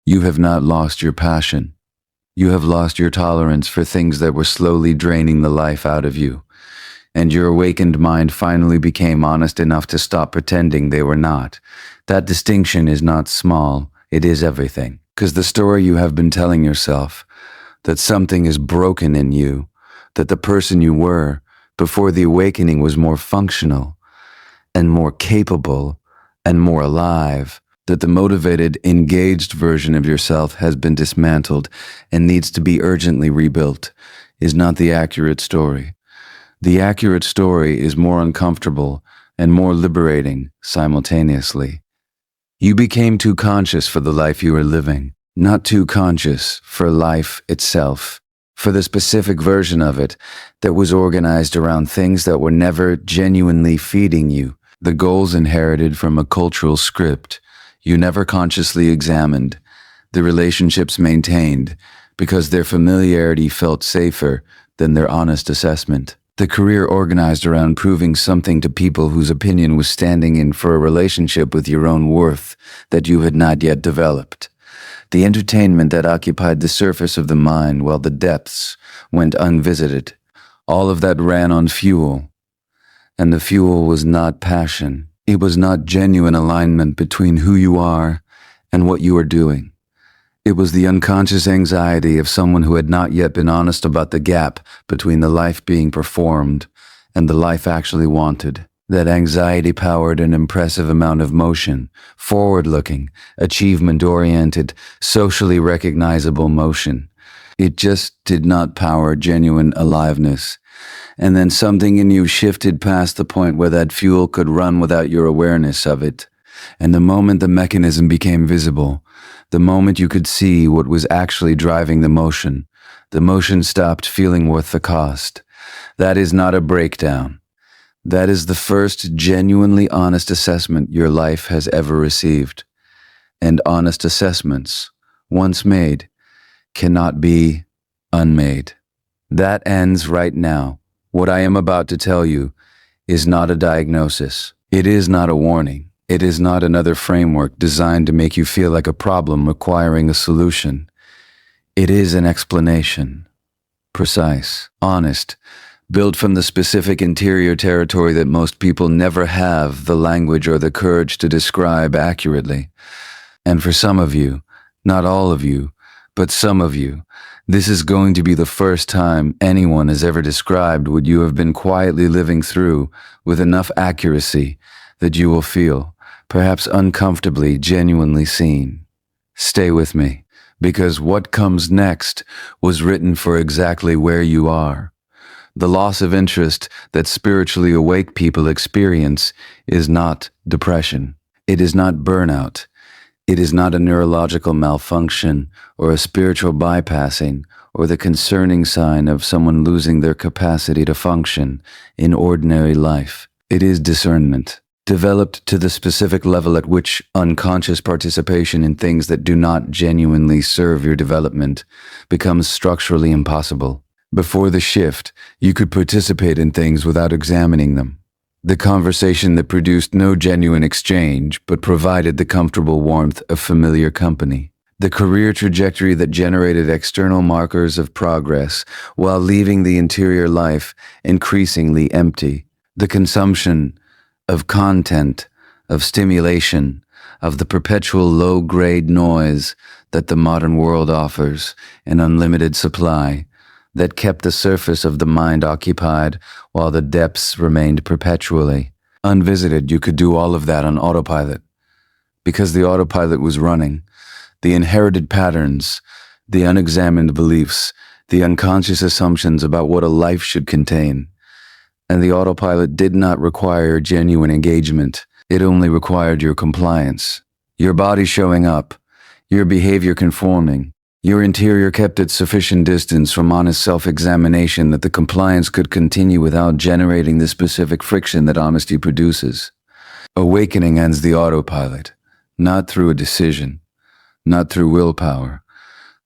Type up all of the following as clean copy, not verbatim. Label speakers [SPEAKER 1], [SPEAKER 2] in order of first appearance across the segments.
[SPEAKER 1] You have not lost your passion. You have lost your tolerance for things that were slowly draining the life out of you. And your awakened mind finally became honest enough to stop pretending they were not. That distinction is not small, it is everything. Because the story you have been telling yourself, that something is broken in you, that the person you were before the awakening was more functional and more capable and more alive, that the motivated, engaged version of yourself has been dismantled and needs to be urgently rebuilt, is not the accurate story. The accurate story is more uncomfortable and more liberating simultaneously. You became too conscious for the life you were living, not too conscious for life itself, for the specific version of it that was organized around things that were never genuinely feeding you, the goals inherited from a cultural script you never consciously examined, the relationships maintained because their familiarity felt safer than their honest assessment. The career organized around proving something to people whose opinion was standing in for a relationship with your own worth that you had not yet developed. The entertainment that occupied the surface of the mind while the depths went unvisited. All of that ran on fuel. And the fuel was not passion. It was not genuine alignment between who you are and what you are doing. It was the unconscious anxiety of someone who had not yet been honest about the gap between the life being performed and the life actually wanted. That anxiety powered an impressive amount of motion, forward-looking, achievement-oriented, socially recognizable motion. It just did not power genuine aliveness. And then something in you shifted past the point where that fuel could run without your awareness of it. And the moment the mechanism became visible, the moment you could see what was actually driving the motion stopped feeling worth the cost. That is not a breakdown. That is the first genuinely honest assessment your life has ever received. And honest assessments, once made, cannot be unmade. That ends right now. What I am about to tell you is not a diagnosis. It is not a warning. It is not another framework designed to make you feel like a problem requiring a solution. It is an explanation. Precise, honest, built from the specific interior territory that most people never have the language or the courage to describe accurately. And for some of you, not all of you, but some of you, this is going to be the first time anyone has ever described what you have been quietly living through with enough accuracy that you will feel, perhaps uncomfortably, genuinely seen. Stay with me, because what comes next was written for exactly where you are. The loss of interest that spiritually awake people experience is not depression. It is not burnout. It is not a neurological malfunction or a spiritual bypassing or the concerning sign of someone losing their capacity to function in ordinary life. It is discernment, developed to the specific level at which unconscious participation in things that do not genuinely serve your development becomes structurally impossible. Before the shift, you could participate in things without examining them. The conversation that produced no genuine exchange but provided the comfortable warmth of familiar company. The career trajectory that generated external markers of progress while leaving the interior life increasingly empty. The consumption of content, of stimulation, of the perpetual low-grade noise that the modern world offers in unlimited supply, that kept the surface of the mind occupied while the depths remained perpetually unvisited. You could do all of that on autopilot. Because the autopilot was running, the inherited patterns, the unexamined beliefs, the unconscious assumptions about what a life should contain. And the autopilot did not require genuine engagement. It only required your compliance, your body showing up, your behavior conforming. Your interior kept at sufficient distance from honest self-examination that the compliance could continue without generating the specific friction that honesty produces. Awakening ends the autopilot, not through a decision, not through willpower,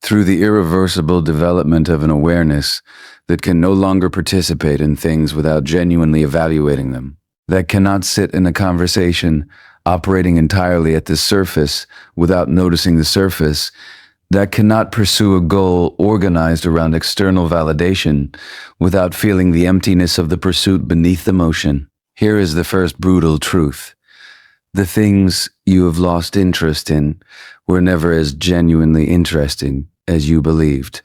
[SPEAKER 1] through the irreversible development of an awareness that can no longer participate in things without genuinely evaluating them. that cannot sit in a conversation operating entirely at the surface without noticing the surface, that cannot pursue a goal organized around external validation without feeling the emptiness of the pursuit beneath the motion. Here is the first brutal truth. The things you have lost interest in were never as genuinely interesting as you believed.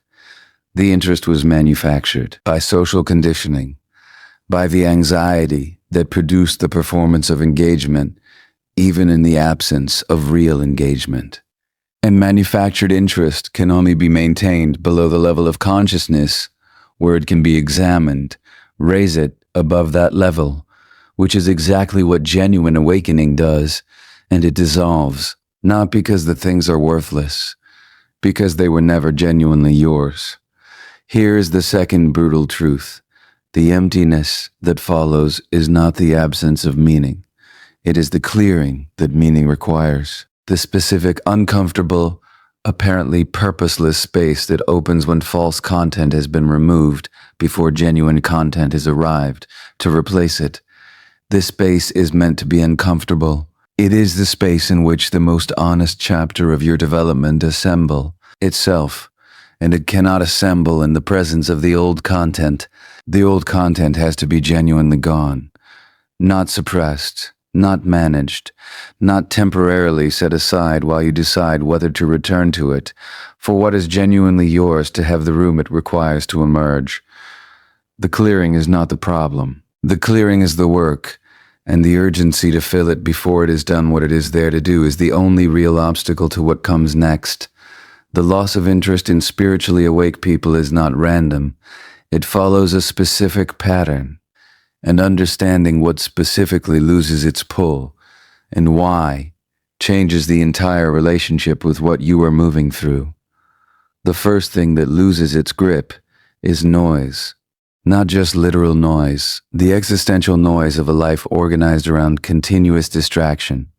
[SPEAKER 1] The interest was manufactured by social conditioning, by the anxiety that produced the performance of engagement, even in the absence of real engagement. And manufactured interest can only be maintained below the level of consciousness where it can be examined. Raise it above that level, which is exactly what genuine awakening does, and it dissolves, not because the things are worthless, because they were never genuinely yours. Here is the second brutal truth. The emptiness that follows is not the absence of meaning. It is the clearing that meaning requires. The specific, uncomfortable, apparently purposeless space that opens when false content has been removed before genuine content has arrived to replace it. This space is meant to be uncomfortable. It is the space in which the most honest chapter of your development assemble itself, and it cannot assemble in the presence of the old content. The old content has to be genuinely gone, not suppressed, not managed, not temporarily set aside while you decide whether to return to it, for what is genuinely yours to have the room it requires to emerge. The clearing is not the problem. The clearing is the work, and the urgency to fill it before it is done what it is there to do is the only real obstacle to what comes next. The loss of interest in spiritually awake people is not random. It follows a specific pattern, and understanding what specifically loses its pull and why changes the entire relationship with what you are moving through. The first thing that loses its grip is noise. Not just literal noise, the existential noise of a life organized around continuous distraction,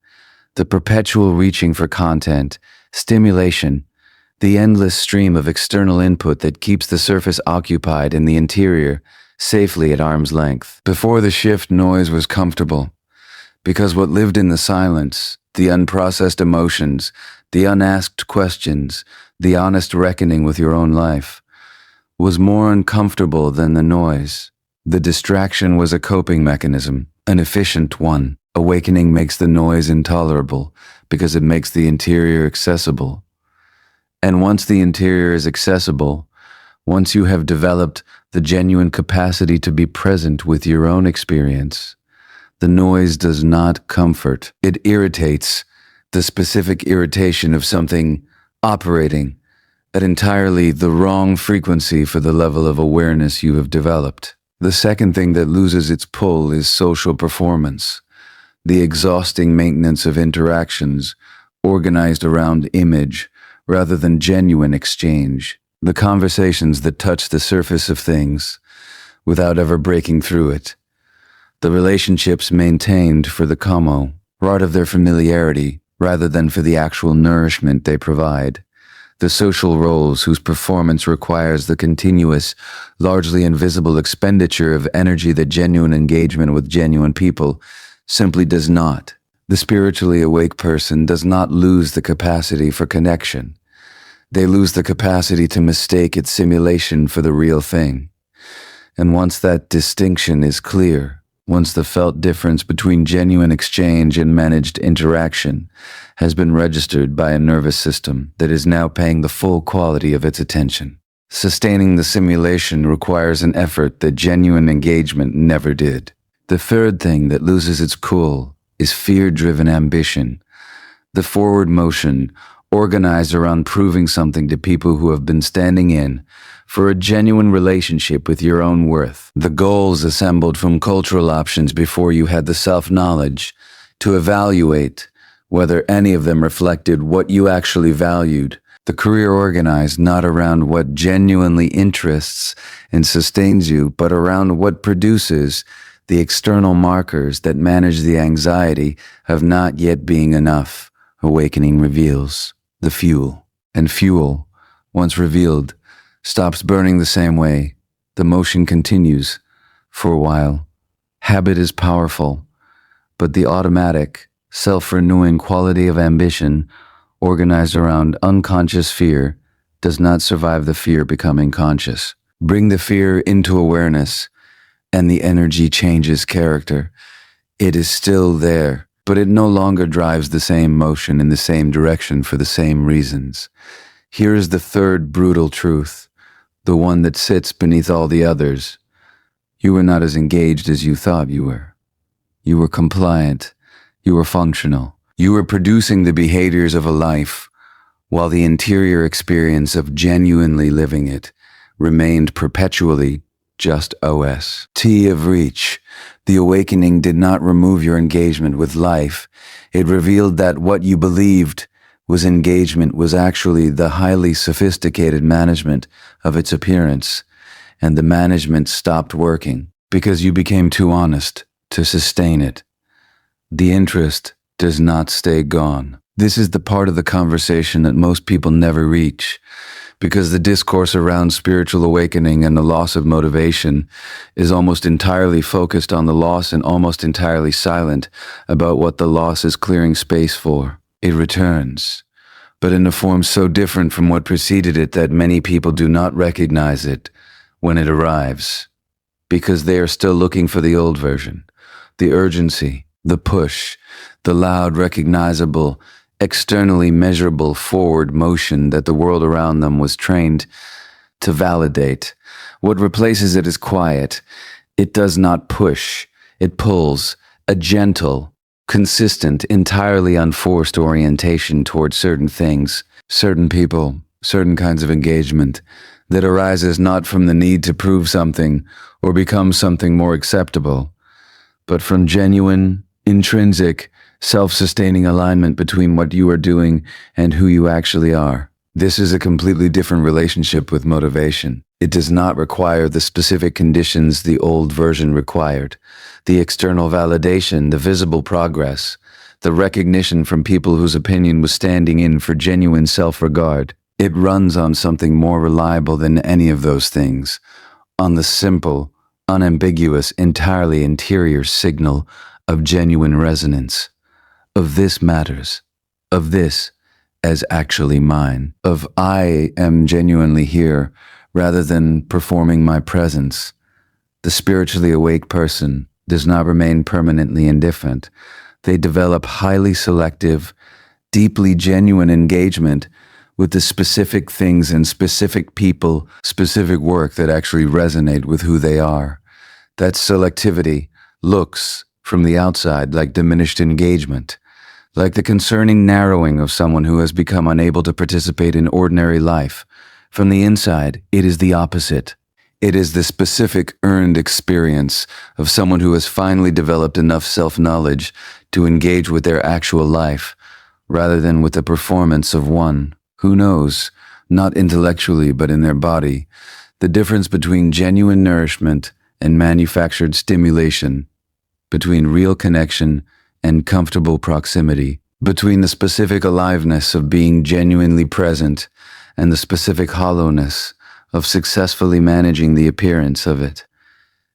[SPEAKER 1] the perpetual reaching for content, stimulation, the endless stream of external input that keeps the surface occupied and the interior safely at arm's length. Before the shift, noise was comfortable, because what lived in the silence, the unprocessed emotions, the unasked questions, the honest reckoning with your own life, was more uncomfortable than the noise. The distraction was a coping mechanism, an efficient one. Awakening makes the noise intolerable because it makes the interior accessible. And once the interior is accessible, once you have developed the genuine capacity to be present with your own experience, the noise does not comfort. It irritates, the specific irritation of something operating at entirely the wrong frequency for the level of awareness you have developed. The second thing that loses its pull is social performance, the exhausting maintenance of interactions organized around image rather than genuine exchange, the conversations that touch the surface of things without ever breaking through it, the relationships maintained for the como, out of their familiarity rather than for the actual nourishment they provide, the social roles whose performance requires the continuous, largely invisible expenditure of energy that genuine engagement with genuine people simply does not. The spiritually awake person does not lose the capacity for connection. They lose the capacity to mistake its simulation for the real thing. And once that distinction is clear, once the felt difference between genuine exchange and managed interaction has been registered by a nervous system that is now paying the full quality of its attention, sustaining the simulation requires an effort that genuine engagement never did. The third thing that loses its cool is fear-driven ambition, the forward motion organized around proving something to people who have been standing in for a genuine relationship with your own worth. The goals assembled from cultural options before you had the self-knowledge to evaluate whether any of them reflected what you actually valued. The career organized not around what genuinely interests and sustains you, but around what produces the external markers that manage the anxiety of not yet being enough. Awakening reveals the fuel, and fuel, once revealed, stops burning the same way. The motion continues for a while. Habit is powerful. but the automatic, self-renewing quality of ambition, organized around unconscious fear, does not survive the fear becoming conscious. Bring the fear into awareness, and the energy changes character. It is still there, but it no longer drives the same motion in the same direction for the same reasons. Here is the third brutal truth, the one that sits beneath all the others. You were not as engaged as you thought you were. You were compliant. You were functional. You were producing the behaviors of a life, while the interior experience of genuinely living it remained perpetually just OS. T of reach. The awakening did not remove your engagement with life. It revealed that what you believed was engagement was actually the highly sophisticated management of its appearance, and the management stopped working because you became too honest to sustain it. The interest does not stay gone. This is the part of the conversation that most people never reach, because the discourse around spiritual awakening and the loss of motivation is almost entirely focused on the loss and almost entirely silent about what the loss is clearing space for. It returns, but in a form so different from what preceded it that many people do not recognize it when it arrives, because they are still looking for the old version, the urgency, the push, the loud, recognizable, externally measurable forward motion that the world around them was trained to validate. What replaces it is quiet. It does not push. It pulls, a gentle, consistent, entirely unforced orientation towards certain things, certain people, certain kinds of engagement that arises not from the need to prove something or become something more acceptable, but from genuine, intrinsic, self-sustaining alignment between what you are doing and who you actually are. This is a completely different relationship with motivation. It does not require the specific conditions the old version required, the external validation, the visible progress, the recognition from people whose opinion was standing in for genuine self-regard. It runs on something more reliable than any of those things, on the simple, unambiguous, entirely interior signal of genuine resonance, of this matters, of this as actually mine, of I am genuinely here rather than performing my presence. The spiritually awake person does not remain permanently indifferent. They develop highly selective, deeply genuine engagement with the specific things and specific people, specific work that actually resonate with who they are. That selectivity looks, from the outside, like diminished engagement, like the concerning narrowing of someone who has become unable to participate in ordinary life. From the inside, it is the opposite. It is the specific earned experience of someone who has finally developed enough self-knowledge to engage with their actual life, rather than with the performance of one who knows, not intellectually but in their body, the difference between genuine nourishment and manufactured stimulation, between real connection and comfortable proximity, between the specific aliveness of being genuinely present and the specific hollowness of successfully managing the appearance of it.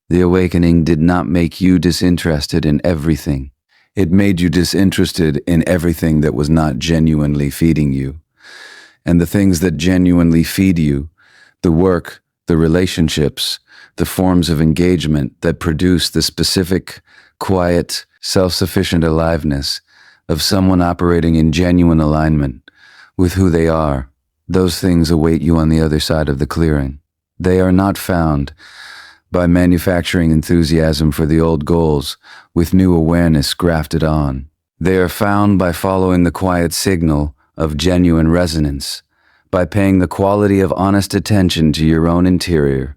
[SPEAKER 1] The awakening did not make you disinterested in everything. It made you disinterested in everything that was not genuinely feeding you. And the things that genuinely feed you, the work, the relationships, the forms of engagement that produce the specific, quiet, self-sufficient aliveness of someone operating in genuine alignment with who they are, those things await you on the other side of the clearing. They are not found by manufacturing enthusiasm for the old goals with new awareness grafted on. They are found by following the quiet signal of genuine resonance, by paying the quality of honest attention to your own interior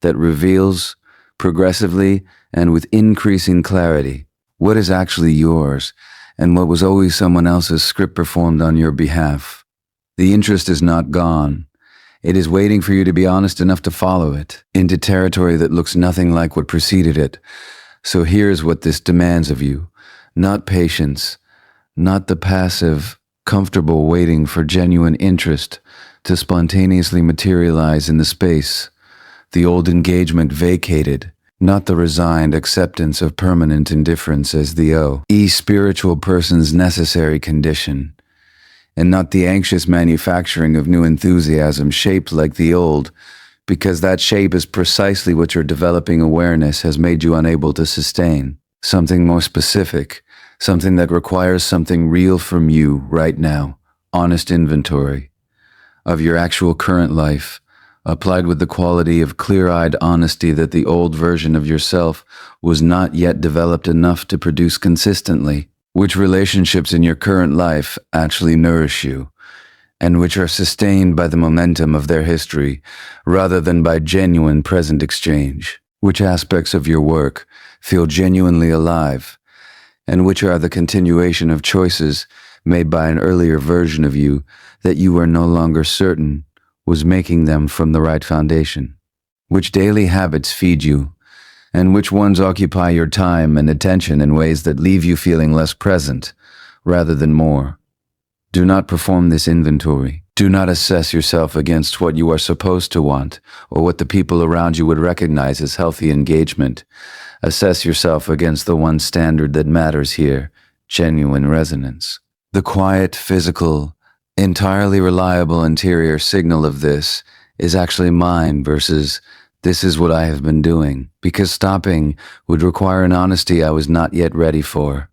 [SPEAKER 1] that reveals, progressively and with increasing clarity, what is actually yours and what was always someone else's script performed on your behalf. The interest is not gone. It is waiting for you to be honest enough to follow it into territory that looks nothing like what preceded it. So here's what this demands of you. Not patience, not the passive, comfortable waiting for genuine interest to spontaneously materialize in the space, the old engagement vacated. not the resigned acceptance of permanent indifference as the spiritual person's necessary condition, and not the anxious manufacturing of new enthusiasm shaped like the old, because that shape is precisely what your developing awareness has made you unable to sustain. Something more specific, something that requires something real from you right now, honest inventory of your actual current life, applied with the quality of clear-eyed honesty that the old version of yourself was not yet developed enough to produce consistently. Which relationships in your current life actually nourish you, and which are sustained by the momentum of their history rather than by genuine present exchange? Which aspects of your work feel genuinely alive, and which are the continuation of choices made by an earlier version of you that you are no longer certain was making them from the right foundation? Which daily habits feed you, and which ones occupy your time and attention in ways that leave you feeling less present rather than more? Do not perform this inventory. Do not assess yourself against what you are supposed to want or what the people around you would recognize as healthy engagement. Assess yourself against the one standard that matters here, genuine resonance. The quiet, physical, entirely reliable interior signal of this is actually mine versus this is what I have been doing, because stopping would require an honesty I was not yet ready for.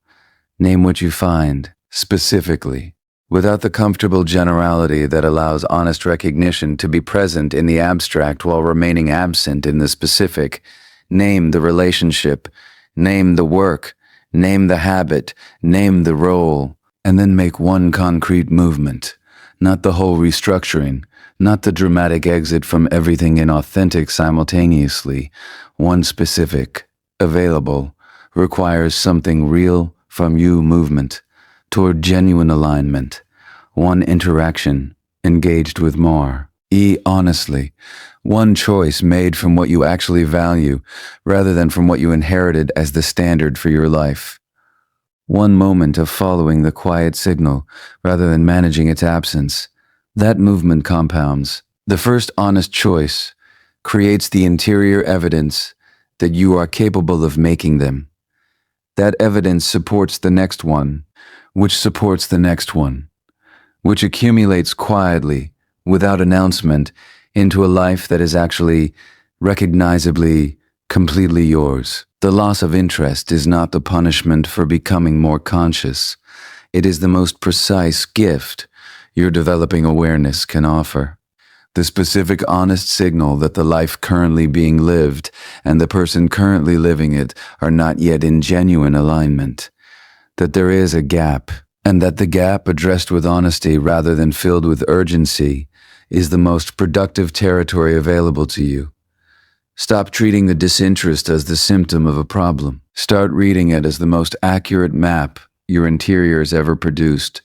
[SPEAKER 1] Name what you find, specifically, without the comfortable generality that allows honest recognition to be present in the abstract while remaining absent in the specific. Name the relationship, name the work, name the habit, name the role, and then make one concrete movement, not the whole restructuring, not the dramatic exit from everything inauthentic simultaneously. One specific, available, requires something real from you movement toward genuine alignment. One interaction, engaged with more. Honestly, one choice made from what you actually value rather than from what you inherited as the standard for your life. One moment of following the quiet signal rather than managing its absence. That movement compounds. The first honest choice creates the interior evidence that you are capable of making them. That evidence supports the next one, which supports the next one, which accumulates quietly, without announcement, into a life that is actually, recognizably, completely yours. The loss of interest is not the punishment for becoming more conscious. It is the most precise gift your developing awareness can offer. The specific honest signal that the life currently being lived and the person currently living it are not yet in genuine alignment. That there is a gap, and that the gap addressed with honesty rather than filled with urgency is the most productive territory available to you. Stop treating the disinterest as the symptom of a problem. Start reading it as the most accurate map your interior has ever produced.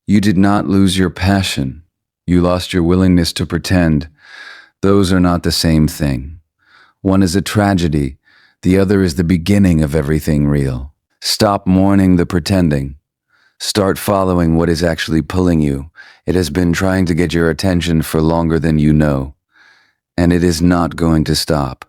[SPEAKER 1] You did not lose your passion. You lost your willingness to pretend. Those are not the same thing. One is a tragedy. The other is the beginning of everything real. Stop mourning the pretending. Start following what is actually pulling you. It has been trying to get your attention for longer than you know, and it is not going to stop.